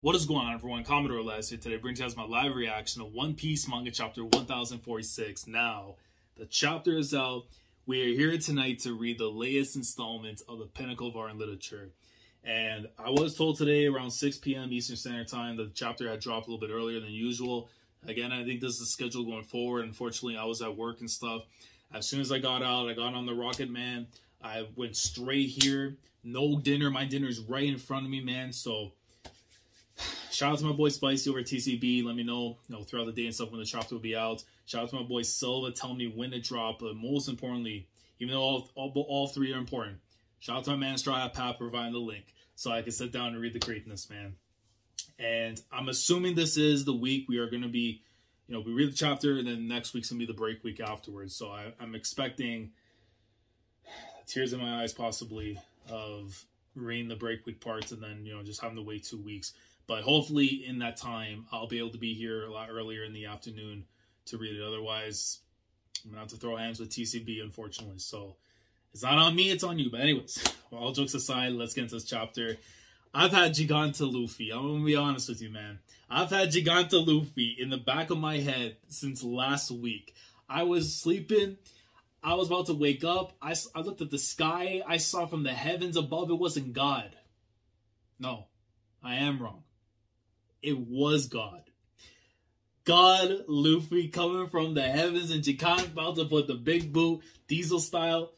What is going on, everyone? Commodore Les here today, brings you guys my live reaction of One Piece manga chapter 1046. Now, the chapter is out. We are here tonight to read the latest installment of the Pinnacle of Art and Literature. And I was told today around 6 p.m. Eastern Standard Time that the chapter had dropped a little bit earlier than usual. Again, I think this is the schedule going forward. Unfortunately, I was at work and stuff. As soon as I got out, I got on the Rocket Man. I went straight here. No dinner. My dinner's right in front of me, man. So shout out to my boy Spicy over at TCB. Let me know, throughout the day and stuff when the chapter will be out. Shout out to my boy Silva telling me when to drop. But most importantly, even though all three are important, shout out to my man Straw Hat Pat providing the link so I can sit down and read the greatness, man. And I'm assuming this is the week we are going to be, we read the chapter and then next week's going to be the break week afterwards. So I'm expecting tears in my eyes possibly of reading the break week parts and then, just having to wait 2 weeks. But hopefully in that time, I'll be able to be here a lot earlier in the afternoon to read it. Otherwise, I'm going to have to throw hands with TCB, unfortunately. So it's not on me, it's on you. But anyways, all jokes aside, let's get into this chapter. I've had Giganta Luffy. I'm going to be honest with you, man. I've had Giganta Luffy in the back of my head since last week. I was sleeping. I was about to wake up. I looked at the sky. I saw from the heavens above. It wasn't God. No, I am wrong. It was God. God Luffy coming from the heavens, and Giganta about to put the big boot, Diesel style.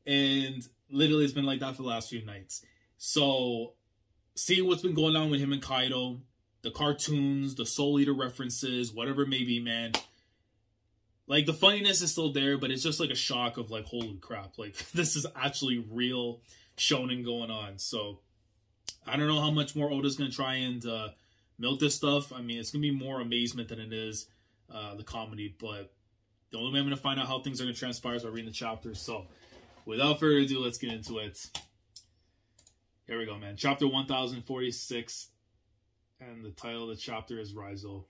And literally it's been like that for the last few nights. So see what's been going on with him and Kaido, the cartoons, the Soul Eater references, whatever it may be, man. Like, the funniness is still there, but it's just like a shock of like, holy crap. Like, this is actually real shonen going on. So I don't know how much more Oda's going to try and milk this stuff. I mean, it's going to be more amazement than it is the comedy. But the only way I'm going to find out how things are going to transpire is by reading the chapters. So without further ado, let's get into it. Here we go, man. Chapter 1046. And the title of the chapter is Raizo.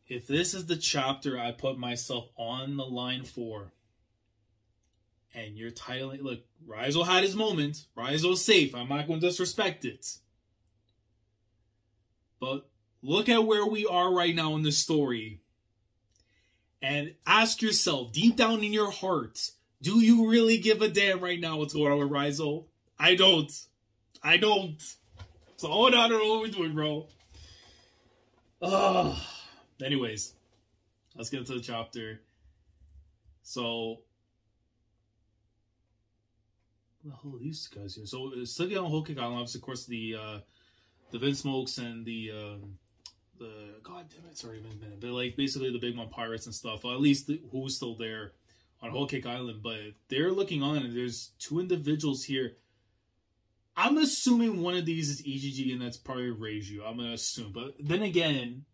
If this is the chapter I put myself on the line for, and you're titling, look, Raizo had his moment. Raizo's safe. I'm not going to disrespect it. But look at where we are right now in the story. And ask yourself, deep down in your heart, do you really give a damn right now what's going on with Raizo? I don't. I don't. So, hold on, I don't know what we're doing, bro. Anyways, let's get into the chapter. So, what the hell are these guys here? So, study on Whole Cake Island, obviously, of course, the Vinsmokes and the god damn it, sorry, been a minute, but like basically the Big Mom pirates and stuff. Well, at least who's still there on Whole Cake Island, but they're looking on, and there's two individuals here. I'm assuming one of these is EGG, and that's probably Reiju. I'm gonna assume, but then again,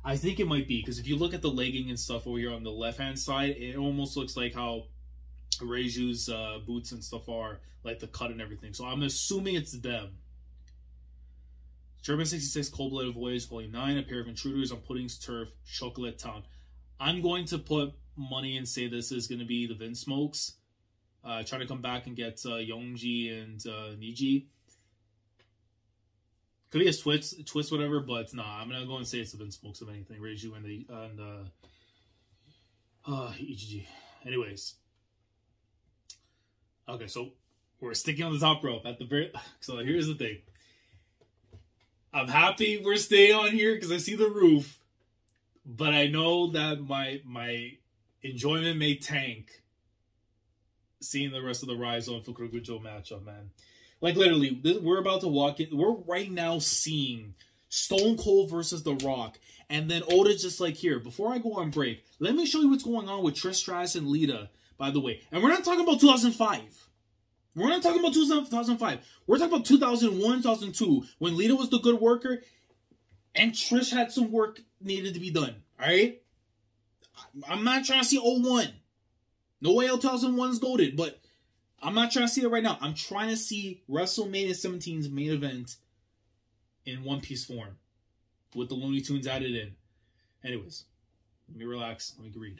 I think it might be, because if you look at the legging and stuff over here on the left-hand side, it almost looks like how Reiju's boots and stuff are, like the cut and everything. So I'm assuming it's them. German 66 Cold-Blooded Voyage, Volume 9, A Pair of Intruders on Pudding's Turf, Chocolate Town. I'm going to put money and say this is going to be the Vinsmokes. Trying to come back and get Yongji and Niji. Could be a twist, whatever, but nah, I'm gonna go and say it's the Vinsmokes of anything. Reiju and EGG. Anyways, okay, so we're sticking on the top rope at the very. So here's the thing. I'm happy we're staying on here because I see the roof, but I know that my enjoyment may tank seeing the rest of the Raizo and Fukurokujo matchup, man. Like, literally, we're about to walk in. We're right now seeing Stone Cold versus The Rock. And then Oda's just like, here, before I go on break, let me show you what's going on with Trish Stratus and Lita, by the way. And we're not talking about 2005. We're not talking about 2005. We're talking about 2001, 2002, when Lita was the good worker and Trish had some work needed to be done. All right? I'm not trying to see 01. No way 2001 is goated, but I'm not trying to see it right now. I'm trying to see WrestleMania 17's main event in One Piece form with the Looney Tunes added in. Anyways, Let me relax. Let me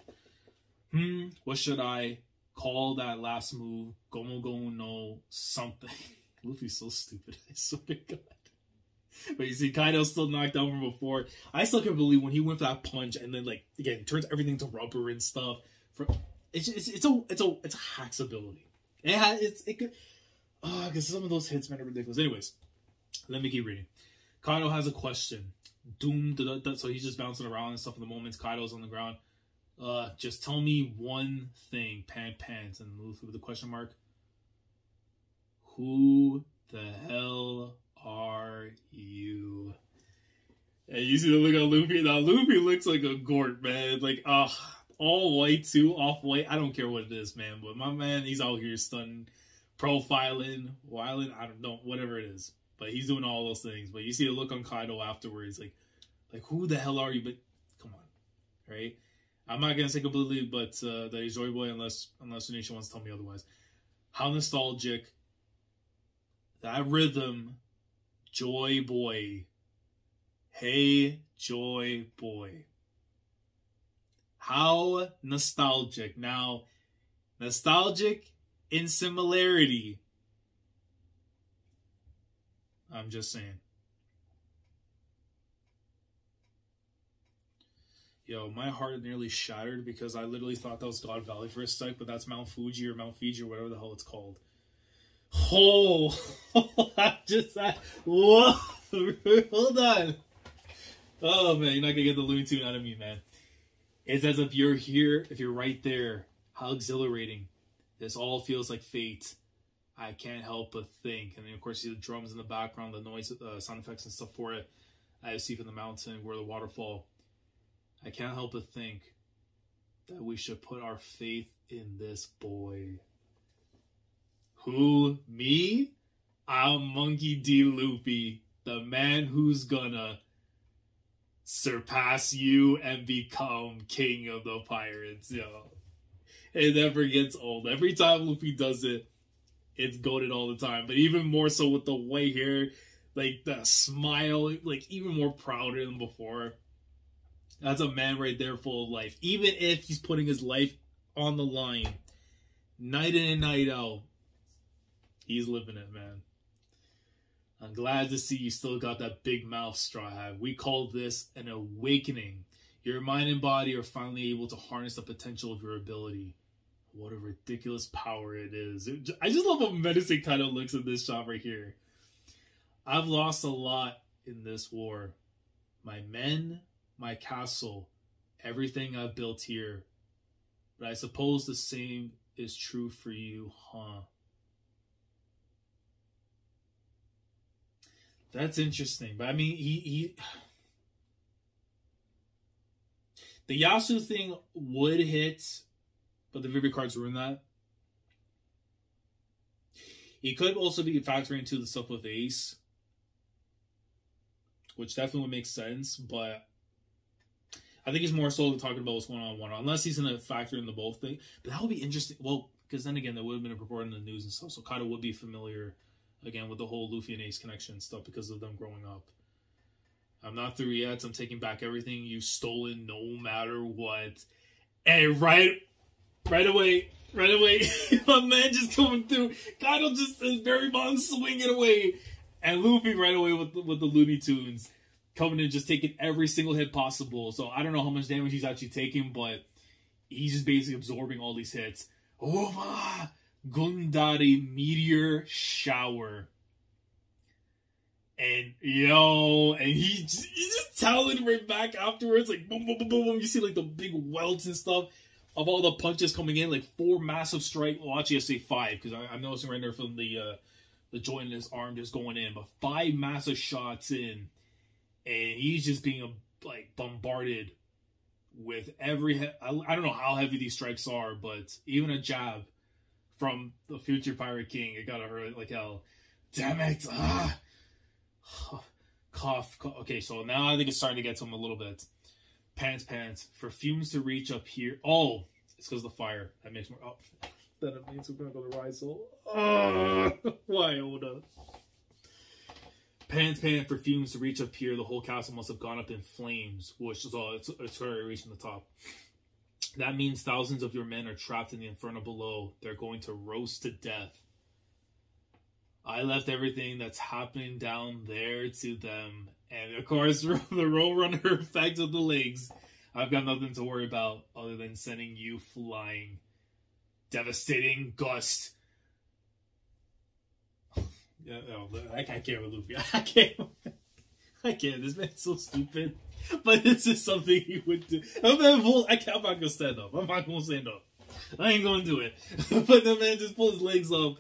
read. What should I call that last move? Gomu Gomu no something. Luffy's so stupid. I swear to God. But you see, Kaido's still knocked down from before. I still can't believe when he went for that punch and then, like, again, turns everything to rubber and stuff. It's a hacks ability. Because some of those hits, man, are ridiculous. Anyways, let me keep reading. Kaido has a question. So he's just bouncing around and stuff in the moments. Kaido's on the ground. Just tell me one thing, pants, and Luffy with a question mark. Who the hell are you? And you see the look on Luffy. Now Luffy looks like a Gort, man. Like, all white too, off white. I don't care what it is, man. But my man, he's out here stunning, profiling, wilding. I don't know, whatever it is. But he's doing all those things. But you see the look on Kaido afterwards, like who the hell are you? But come on, right? I'm not gonna say completely, but that he's Joy Boy unless Zunisha wants to tell me otherwise. How nostalgic. That rhythm, Joy Boy. Hey, Joy Boy. How nostalgic. Now, nostalgic in similarity. I'm just saying. Yo, my heart nearly shattered because I literally thought that was God Valley for a sec, but that's Mount Fuji or Mount Fiji or whatever the hell it's called. Oh, whoa, hold on. Oh man, you're not gonna get the Looney Tune out of me, man. It's as if you're here, if you're right there. How exhilarating. This all feels like fate. I can't help but think. And then of course you see the drums in the background, the noise, sound effects and stuff for it. I see from the mountain where the waterfall. I can't help but think that we should put our faith in this boy. Who? Me? I'm Monkey D. Luffy, the man who's gonna surpass you and become king of the pirates, yo. It never gets old. Every time Luffy does it, it's goated all the time. But even more so with the white hair, like the smile, like even more prouder than before. That's a man right there full of life. Even if he's putting his life on the line, night in and night out, he's living it, man. I'm glad to see you still got that big mouth, Straw Hat. We call this an awakening. Your mind and body are finally able to harness the potential of your ability. What a ridiculous power it is. I just love how menacing kind of looks in this shot right here. I've lost a lot in this war. My men, my castle, everything I've built here. But I suppose the same is true for you, huh? That's interesting. But I mean, the Yasu thing would hit, but the Vivid cards ruin that. He could also be factoring into the stuff with Ace, which definitely would make sense, but I think he's more so talking about what's going on one-on, unless he's going to factor in the both thing. But that would be interesting. Well, because then again, that would have been a report in the news and stuff, so Kaido would be familiar, again, with the whole Luffy and Ace connection stuff because of them growing up. I'm not through yet. I'm taking back everything you've stolen no matter what. And right away, my man just coming through. Kaido just is very bond swinging away. And Luffy right away with the Looney Tunes coming in, just taking every single hit possible. So I don't know how much damage he's actually taking, but he's just basically absorbing all these hits. Ova! Gundari Meteor Shower. And he's just telling right back afterwards, like boom, boom, boom, boom, boom. You see like the big welts and stuff of all the punches coming in, like 4 massive strike. Well, actually I say 5 because I'm noticing right there from the joint in his arm just going in, but 5 massive shots in, and he's just being like bombarded with every. I don't know how heavy these strikes are, but even a jab from the future Pirate King, it gotta hurt like hell. Damn it! Cough. Okay, so now I think it's starting to get to him a little bit. Pants. For fumes to reach up here. Oh, it's because of the fire. That makes more. Oh, then it means we're gonna go to Rise. So, why, Oda? Pant for fumes to reach up here. The whole castle must have gone up in flames, which is all it's already reaching the top. That means thousands of your men are trapped in the inferno below. They're going to roast to death. I left everything that's happening down there to them. And of course, the Roadrunner effect of the legs. I've got nothing to worry about other than sending you flying. Devastating gust. Yeah, no, I can't with Luffy. I can't. This man's so stupid. But this is something he would do. I'm not gonna stand up. I'm not gonna stand up. I ain't gonna do it. But the man just pulls his legs up.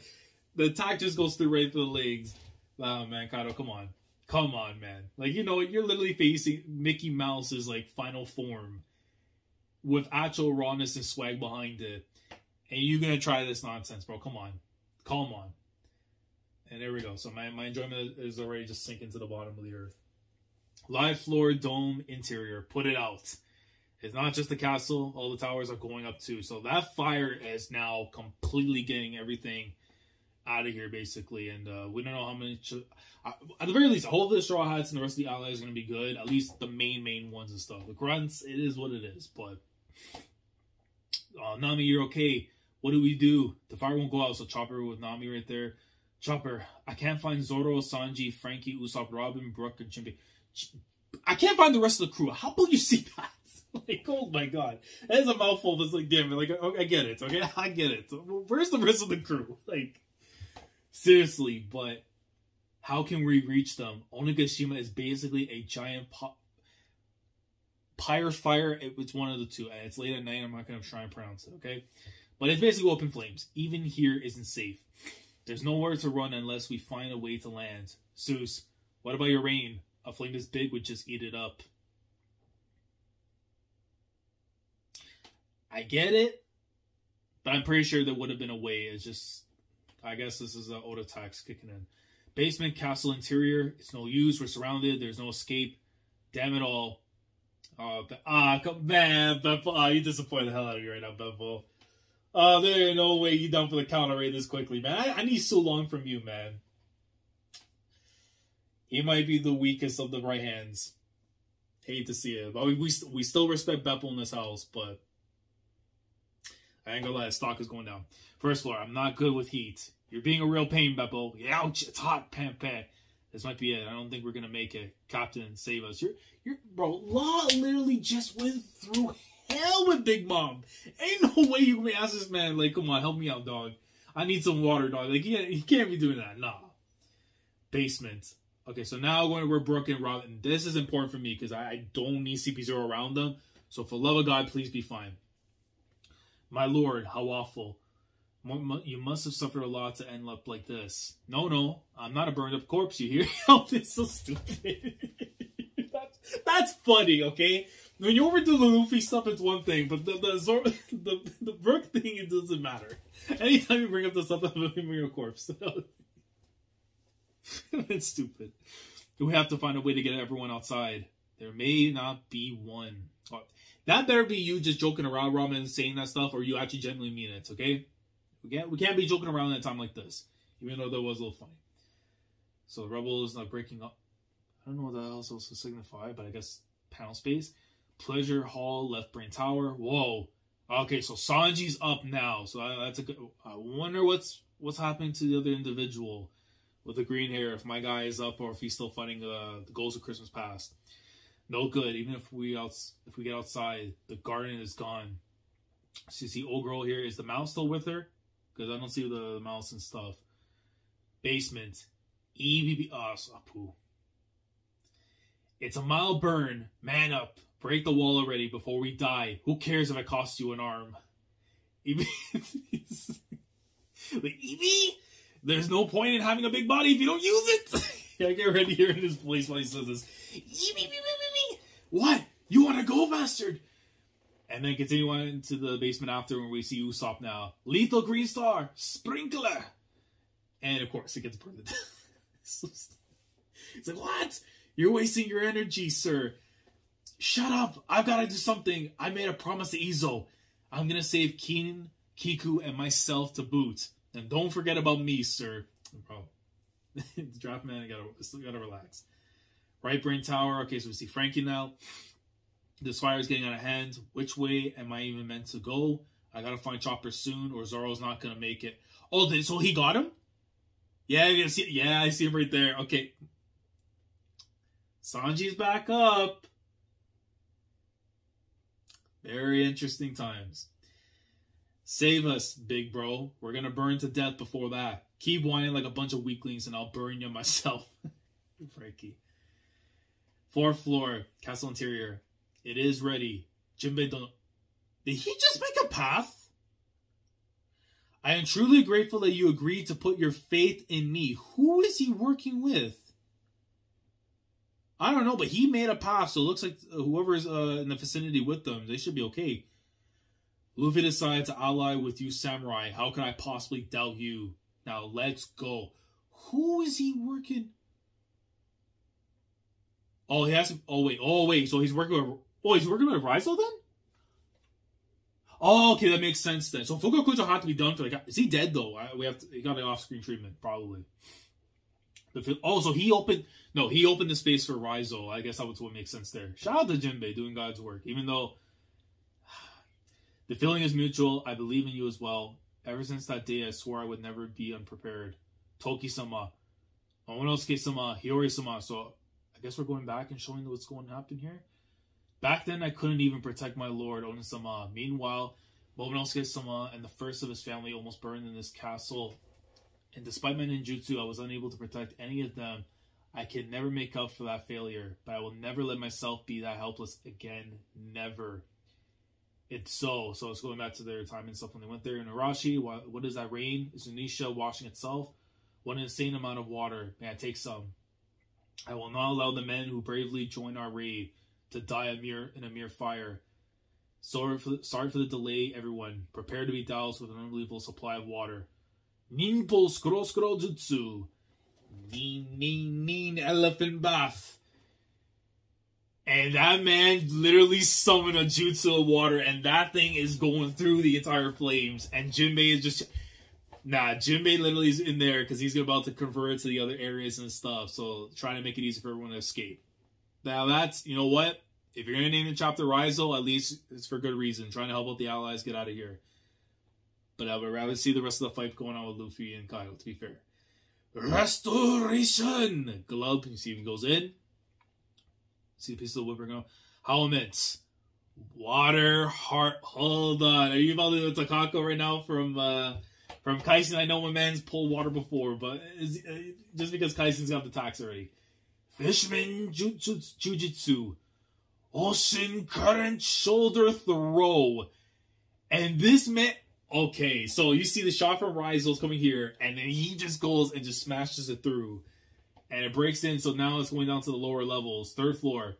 The attack just goes through right through the legs. Oh man, Kaido, come on. Come on, man. Like, you know, you're literally facing Mickey Mouse's, like, final form. With actual rawness and swag behind it. And you're gonna try this nonsense, bro. Come on. Come on. And there we go. So my enjoyment is already just sinking to the bottom of the earth. Live floor, dome, interior. Put it out. It's not just the castle. All the towers are going up too. So that fire is now completely getting everything out of here, basically. And we don't know how many... at the very least, all of the Straw Hats and the rest of the allies are going to be good. At least the main ones and stuff. The grunts, it is what it is. But... Nami, you're okay. What do we do? The fire won't go out. So Chopper with Nami right there. Chopper, I can't find Zoro, Sanji, Frankie, Usopp, Robin, Brook, and Chimpy. I can't find the rest of the crew. How will you see that? Like, oh my god. That is a mouthful that's like, damn it. Like, I get it, okay? I get it. Where's the rest of the crew? Like, seriously, but how can we reach them? Onigashima is basically a giant pyre fire. It's one of the two. And it's late at night. I'm not going to try and pronounce it, okay? But it's basically open flames. Even here isn't safe. There's nowhere to run unless we find a way to land. Zeus, what about your rain? A flame this big would just eat it up. I get it, but I'm pretty sure there would have been a way. It's just, I guess this is the Oda tax kicking in. Basement, castle interior. It's no use. We're surrounded. There's no escape. Damn it all. Man, Beppo. You disappoint the hell out of me right now, Beppo. There ain't no way you done for the counter raid this quickly, man. I need so long from you, man. He might be the weakest of the right hands. Hate to see it. But we still respect Beppo in this house, but I ain't gonna lie, stock is going down. First floor, I'm not good with heat. You're being a real pain, Beppo. Ouch, it's hot, pam. This might be it. I don't think we're gonna make it. Captain, save us. Bro, Law literally just went through hell with Big Mom. Ain't no way you can ask this man, like, come on, help me out, dog. I need some water, dog. Like, he can't be doing that. Nah. Basement. Okay, so now going to where Brook and Robin. This is important for me because I don't need CP0 around them. So for love of God, please be fine. My lord, how awful. You must have suffered a lot to end up like this. No, I'm not a burned up corpse, you hear? Oh, it's so stupid. That's funny, okay? When you overdo the Luffy stuff, it's one thing, but the Brook thing, it doesn't matter. Anytime you bring up the stuff, I'm going to bring a corpse. It's stupid. We have to find a way to get everyone outside. There may not be one. That better be you just joking around, Robin, and saying that stuff, or you actually genuinely mean it, okay? We can't be joking around at a time like this, even though that was a little funny. So the rebel is not breaking up. I don't know what that else was to signify, but I guess panel space. Pleasure Hall, Left Brain Tower. Whoa. Okay, so Sanji's up now. So that's a good... I wonder what's happening to the other individual with the green hair. If my guy is up or if he's still fighting the Ghost of Christmas Past. No good. Even if we get outside, the garden is gone. So you see old girl here. Is the mouse still with her? Because I don't see the mouse and stuff. Basement. EBB. Oh, Apu. It's a mild burn. Man up. Break the wall already before we die. Who cares if it costs you an arm? Like, Eevee? There's no point in having a big body if you don't use it. Yeah, I get ready here in his place while he says this. Eevee. What? You want to go, bastard? And then continue on into the basement after when we see Usopp now. Lethal Green Star. Sprinkler. And of course, it gets burned to death. It's like, what? You're wasting your energy, sir. Shut up. I've got to do something. I made a promise to Izo. I'm going to save Keen, Kiku, and myself to boot. And don't forget about me, sir. Bro, The draft man, still gotta relax. Right brain tower. Okay, so we see Frankie now. This fire is getting out of hand. Which way am I even meant to go? I gotta find Chopper soon, or Zoro's not gonna make it. Oh, so he got him? Yeah, I see him right there. Okay. Sanji's back up. Very interesting times. Save us, big bro. We're gonna burn to death before that. Keep whining like a bunch of weaklings and I'll burn you myself. Frankie. 4th floor, castle interior. It is ready. Jinbei don't... Did he just make a path? I am truly grateful that you agreed to put your faith in me. Who is he working with? I don't know, but he made a path, so it looks like whoever's in the vicinity with them, they should be okay. Luffy decided to ally with you, samurai. How can I possibly doubt you? Now, let's go. Who is he working? Oh, he has to... Oh, wait. So he's working with... Oh, he's working with Raizo then? Oh, okay, that makes sense then. So Fugokujo will have to be done for like... Is he dead though? He got an off-screen treatment, probably. Oh, so he opened... No, he opened the space for Raizo. I guess that was what makes sense there. Shout out to Jinbei doing God's work. Even though... The feeling is mutual. I believe in you as well. Ever since that day, I swore I would never be unprepared. Toki-sama. Momonosuke-sama. Hiyori-sama. So, I guess we're going back and showing what's going to happen here. Back then, I couldn't even protect my lord, Onisama. Meanwhile, Momonosuke-sama and the first of his family almost burned in this castle. And despite my ninjutsu, I was unable to protect any of them. I can never make up for that failure, but I will never let myself be that helpless again. Never. It's so it's going back to their time and stuff when they went there. In Arashi, what is that rain? Is Zunisha washing itself? What an insane amount of water. May I take some? I will not allow the men who bravely join our raid to die in a mere fire. Sorry for the delay, everyone. Prepare to be doused with an unbelievable supply of water. Ninpo skuro jutsu. Nin elephant bath. And that man literally summoned a jutsu of water, and that thing is going through the entire flames. And Jinbei is just... Nah, Jinbei literally is in there because he's about to convert to the other areas and stuff. So, trying to make it easy for everyone to escape. Now, that's... You know what? If you're going to name the chapter Raizo, at least it's for good reason. Trying to help out the allies get out of here. But I would rather see the rest of the fight going on with Luffy and Kaido, to be fair. Restoration! Glove, you see if he goes in. See the piece of the whipper go. How immense. Water, heart, hold on. Are you about to do the Takako right now from Kaisen? I know my man's pulled water before, but just because Kaisen's got the tax already. Fishman Jujutsu. Ocean current shoulder throw. And this man... Okay, so you see the shot from Raizo's coming here, and then he just goes and just smashes it through. And it breaks in, so now it's going down to the lower levels. 3rd floor.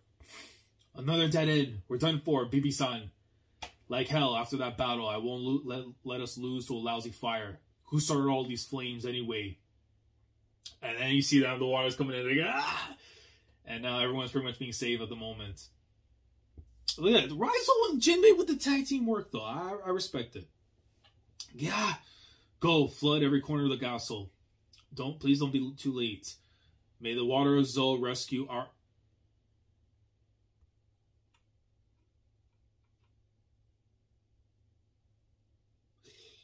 Another dead end. We're done for, Bibi-san. Like hell, after that battle, I won't let us lose to a lousy fire. Who started all these flames anyway? And then you see that the water's coming in. Like, ah! And now everyone's pretty much being saved at the moment. Look at that. Raizo and Jinbei with the tag team work, though. I respect it. Yeah. Go, flood every corner of the castle. Please don't be too late. May the water of Zou rescue our...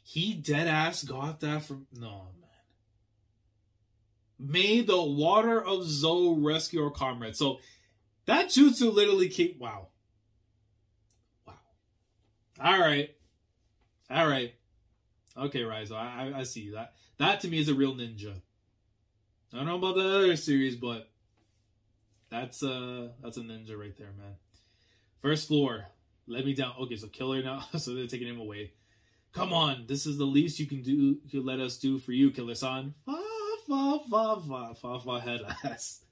He deadass got that from... No, man. May the water of Zou rescue our comrades. So, that jutsu literally came... Wow. Alright. Okay, Raizo, I see that. That to me is a real ninja. I don't know about the other series, but that's a ninja right there, man. 1st floor. Let me down. Okay, so killer now. So they're taking him away. Come on, this is the least you can do. You let us do for you, Killer-san. Fa head ass.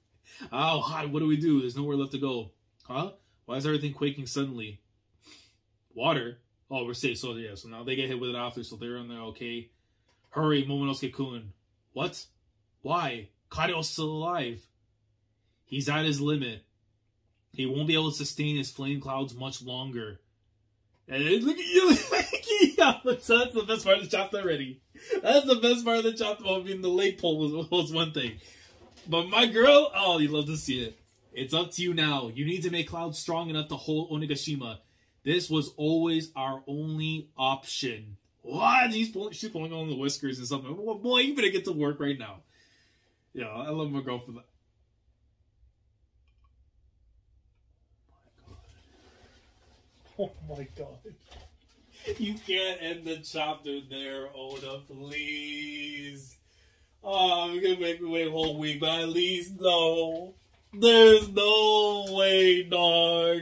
Oh, hot. What do we do? There's nowhere left to go. Huh? Why is everything quaking suddenly? Water. Oh, we're safe. So yeah. So now they get hit with it after. So they're on there. Okay. Hurry, Momonosuke-kun. What? Why? Kaido's still alive. He's at his limit. He won't be able to sustain his flame clouds much longer. And look at you. So that's the best part of the chapter already. That's the best part of the chapter about being the late pole was one thing. But my girl, oh, you love to see it. It's up to you now. You need to make Cloud strong enough to hold Onigashima. This was always our only option. What? She's pulling on the whiskers and something. Well, boy, you better get to work right now. Yeah, I love my girl for that. Oh my god. You can't end the chapter there, Oda, please. Oh, I'm gonna make me wait a whole week, but at least no. There's no way, dog.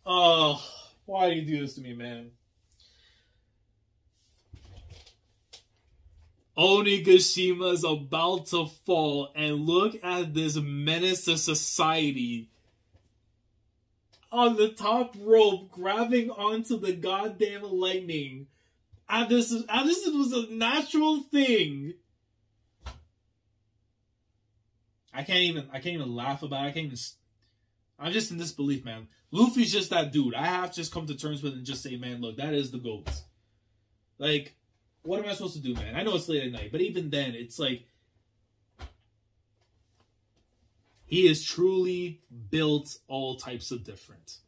Oh, why do you do this to me, man? Onigashima is about to fall, and look at this menace to society on the top rope, grabbing onto the goddamn lightning. And this was a natural thing. I can't even laugh about it. I'm just in disbelief, man. Luffy's just that dude. I have to just come to terms with it and just say, man, look, that is the GOAT. Like, what am I supposed to do, man? I know it's late at night, but even then, it's like, he is truly built all types of different.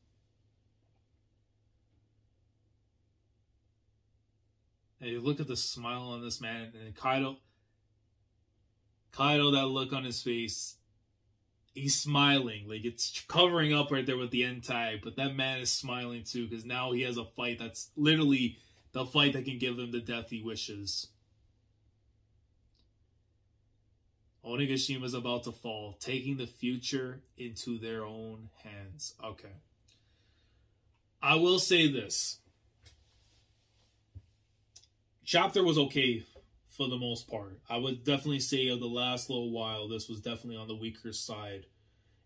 And you look at the smile on this man, and Kaido, that look on his face, he's smiling. Like, it's covering up right there with the end tag, but that man is smiling too, because now he has a fight that's literally the fight that can give him the death he wishes. Onigashima is about to fall, taking the future into their own hands. Okay. I will say this. Chapter was okay for the most part. I would definitely say of the last little while, this was definitely on the weaker side.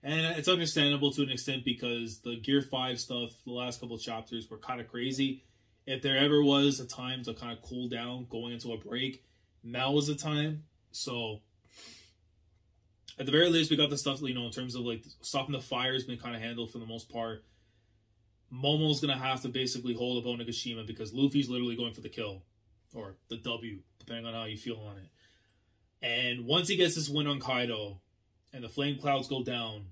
And it's understandable to an extent because the Gear 5 stuff, the last couple of chapters were kind of crazy. If there ever was a time to kind of cool down going into a break, now was the time. So at the very least, we got the stuff, you know, in terms of like stopping the fire has been kind of handled for the most part. Momo's going to have to basically hold up Onigashima because Luffy's literally going for the kill. Or the W, depending on how you feel on it. And once he gets this win on Kaido, and the flame clouds go down,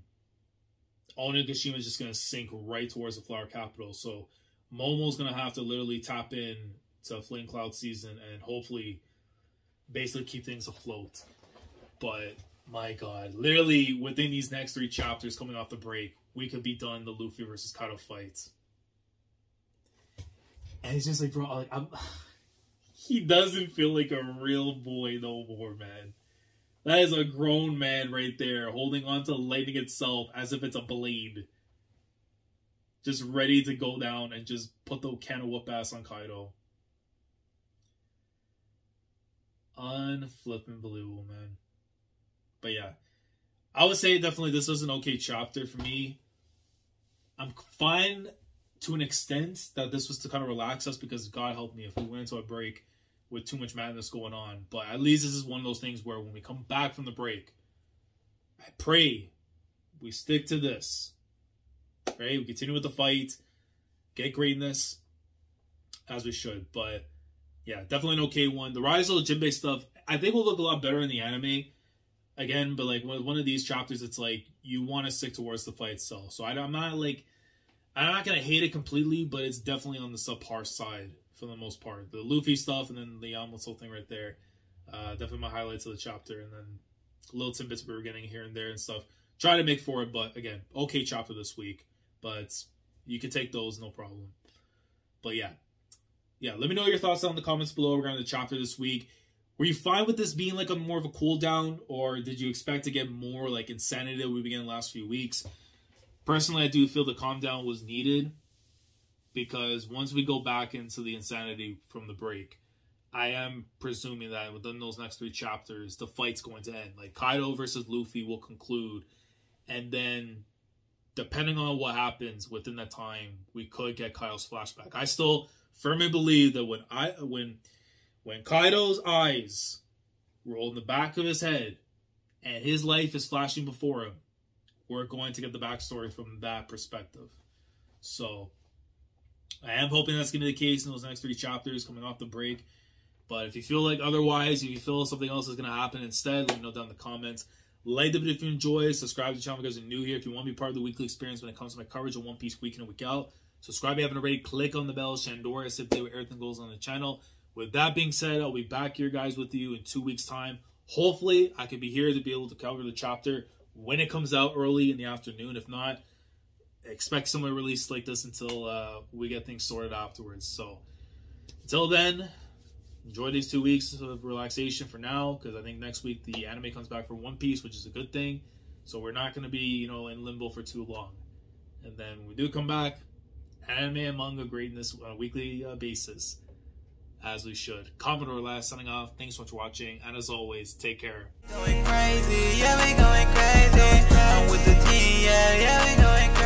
Onigashima is just going to sink right towards the Flower Capital. So Momo's going to have to literally tap in to Flame Cloud season and hopefully basically keep things afloat. But my god, literally within these next 3 chapters coming off the break, we could be done the Luffy versus Kaido fight. And it's just like, bro, like, he doesn't feel like a real boy no more, man. That is a grown man right there, holding on to lightning itself as if it's a blade. Just ready to go down and just put the can of whoop ass on Kaido. Unflippin' believable, man. But yeah, I would say definitely this was an okay chapter for me. I'm fine to an extent that this was to kind of relax us because God help me if we went into a break with too much madness going on. But at least this is one of those things where when we come back from the break, I pray we stick to this. Right? We continue with the fight, get greatness as we should. But yeah, definitely an okay one. The Rise of the Jinbei stuff, I think will look a lot better in the anime. Again, but like one of these chapters, it's like you want to stick towards the fight itself. So I'm not gonna hate it completely, but it's definitely on the subpar side for the most part. The Luffy stuff and then the Yamato thing right there, definitely my highlights of the chapter. And then little tidbits we were getting here and there and stuff. Try to make for it, but again, okay chapter this week. But you can take those, no problem. But yeah, let me know your thoughts down in the comments below regarding the chapter this week. Were you fine with this being like a more of a cool down, or did you expect to get more like insanity that we began the last few weeks? Personally, I do feel the calm down was needed because once we go back into the insanity from the break, I am presuming that within those next 3 chapters, the fight's going to end. Like Kaido versus Luffy will conclude, and then depending on what happens within that time, we could get Kaido's flashback. I still firmly believe that when Kaido's eyes roll in the back of his head and his life is flashing before him, we're going to get the backstory from that perspective. So I am hoping that's going to be the case in those next 3 chapters coming off the break. But if you feel like otherwise, if you feel something else is going to happen instead, let me know down in the comments. Like the video if you enjoy. Subscribe to the channel if you guys are new here. If you want to be part of the weekly experience when it comes to my coverage of One Piece week in and week out, subscribe if you haven't already. Click on the bell. Shandora Sipday with everything goes on the channel. With that being said, I'll be back here, guys, with you in 2 weeks' time. Hopefully, I can be here to be able to cover the chapter when it comes out early in the afternoon. If not, expect some release like this until we get things sorted afterwards. So, until then, enjoy these 2 weeks of relaxation for now, because I think next week the anime comes back for One Piece, which is a good thing. So we're not going to be, you know, in limbo for too long. And then when we do come back, anime and manga greatness on a weekly basis, as we should. Commodore Last signing off. Thanks so much for watching, and as always, take care. Going crazy, yeah, we going crazy. I'm with the team, yeah, we going crazy.